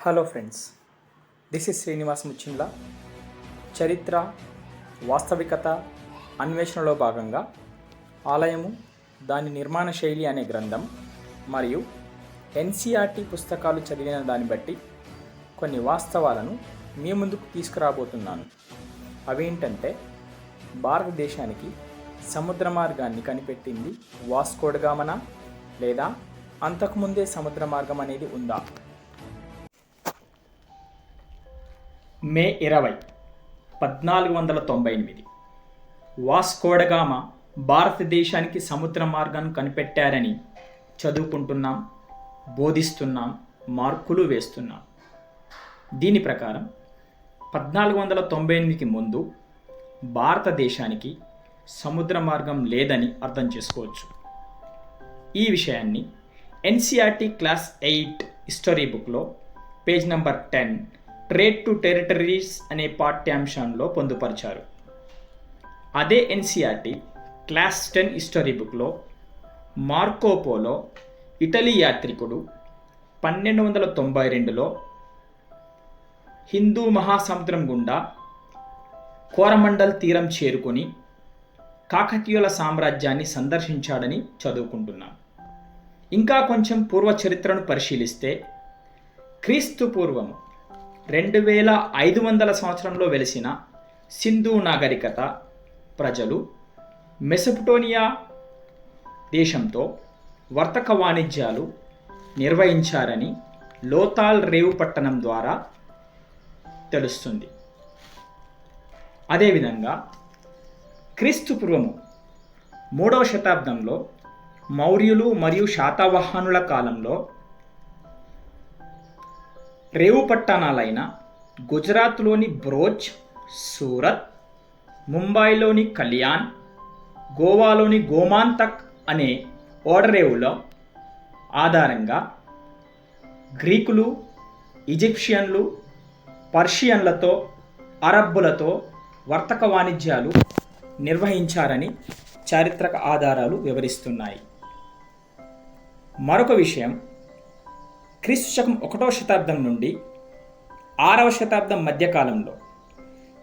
Hello friends, this is Srinivas Muchindla. చరిత్ర, వాస్తవికత, అన్వేషణలో భాగంగా ఆలయము, దాని నిర్మాణ శైలి అనే గ్రంథం మరియు ఎన్సీఆర్టీ పుస్తకాలు చదివిన దాన్ని బట్టి కొన్ని వాస్తవాలను మీ ముందుకు తీసుకురాబోతున్నాను. అవేంటంటే, భారతదేశానికి సముద్ర మార్గాన్ని కనిపెట్టింది వాస్కో డ గామనా లేదా అంతకుముందే సముద్ర మార్గం అనేది ఉందా? మే 20, 1498 వాస్కో డ గామా భారతదేశానికి సముద్ర మార్గాన్ని కనిపెట్టారని చదువుకుంటున్నాం, బోధిస్తున్నాం, మార్కులు వేస్తున్నాం. దీని ప్రకారం 1498కి ముందు భారతదేశానికి సముద్ర మార్గం లేదని అర్థం చేసుకోవచ్చు. ఈ విషయాన్ని ఎన్సీఆర్టీ క్లాస్ 8 హిస్టరీ బుక్లో page number 10 trade to territories అనే పాఠ్యాంశంలో పొందుపరిచారు. అదే ఎన్సీఆర్టీ క్లాస్ 10 హిస్టరీ బుక్లో మార్కో పోలో ఇటలీ యాత్రికుడు 1292లో హిందూ మహాసముద్రం గుండా కోరమండల్ తీరం చేరుకొని కాకతీయుల సామ్రాజ్యాన్ని సందర్శించాడని చదువుకుంటున్నాం. ఇంకా కొంచెం పూర్వ చరిత్రను పరిశీలిస్తే క్రీస్తు పూర్వం 2500 సంవత్సరంలో వెలిసిన సింధు నాగరికత ప్రజలు మెసొపొటేమియా దేశంతో వర్తక వాణిజ్యాలు నిర్వహించారని లోథాల్ రేవు పట్టణం ద్వారా తెలుస్తుంది. అదేవిధంగా క్రీస్తు పూర్వము 3వ శతాబ్దంలో మౌర్యులు మరియు శాతవాహనుల కాలంలో రేవు పట్టణాలైన గుజరాత్లోని బ్రోచ్, సూరత్, ముంబైలోని కళ్యాణ్, గోవాలోని గోమాంతక్ అనే ఓడరేవుల ఆధారంగా గ్రీకులు, ఈజిప్షియన్లు, పర్షియన్లతో, అరబ్బులతో వర్తక వాణిజ్యాలు నిర్వహించారని చారిత్రక ఆధారాలు వివరిస్తున్నాయి. మరొక విషయం, క్రీస్తు శకం 1వ శతాబ్దం నుండి 6వ శతాబ్దం మధ్యకాలంలో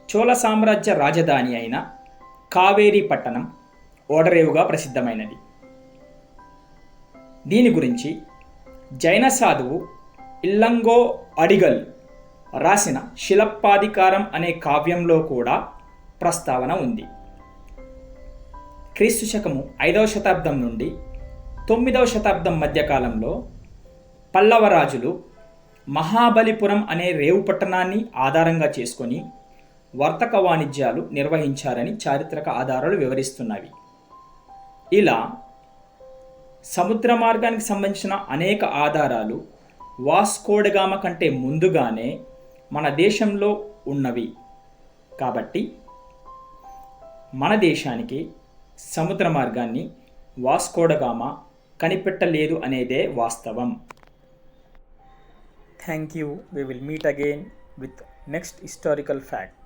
చోళ సామ్రాజ్య రాజధాని అయిన కావేరీ పట్టణం ఓడరేవుగా ప్రసిద్ధమైనది. దీని గురించి జైన సాధువు ఇల్లంగో అడిగల్ రాసిన శిలప్పాధికారం అనే కావ్యంలో కూడా ప్రస్తావన ఉంది. క్రీస్తు శకము 5వ శతాబ్దం నుండి 9వ శతాబ్దం మధ్యకాలంలో పల్లవ రాజులు మహాబలిపురం అనే రేవు పట్టణాన్ని ఆధారంగా చేసుకొని వర్తక వాణిజ్యాలు నిర్వహించారని చారిత్రక ఆధారాలు వివరిస్తున్నవి. ఇలా సముద్ర మార్గానికి సంబంధించిన అనేక ఆధారాలు వాస్కో డ గామా కంటే ముందుగానే మన దేశంలో ఉన్నవి. కాబట్టి మన దేశానికి సముద్ర మార్గాన్ని వాస్కో డ గామా కనిపెట్టలేదు అనేదే వాస్తవం. Thank you. We will meet again with next historical fact.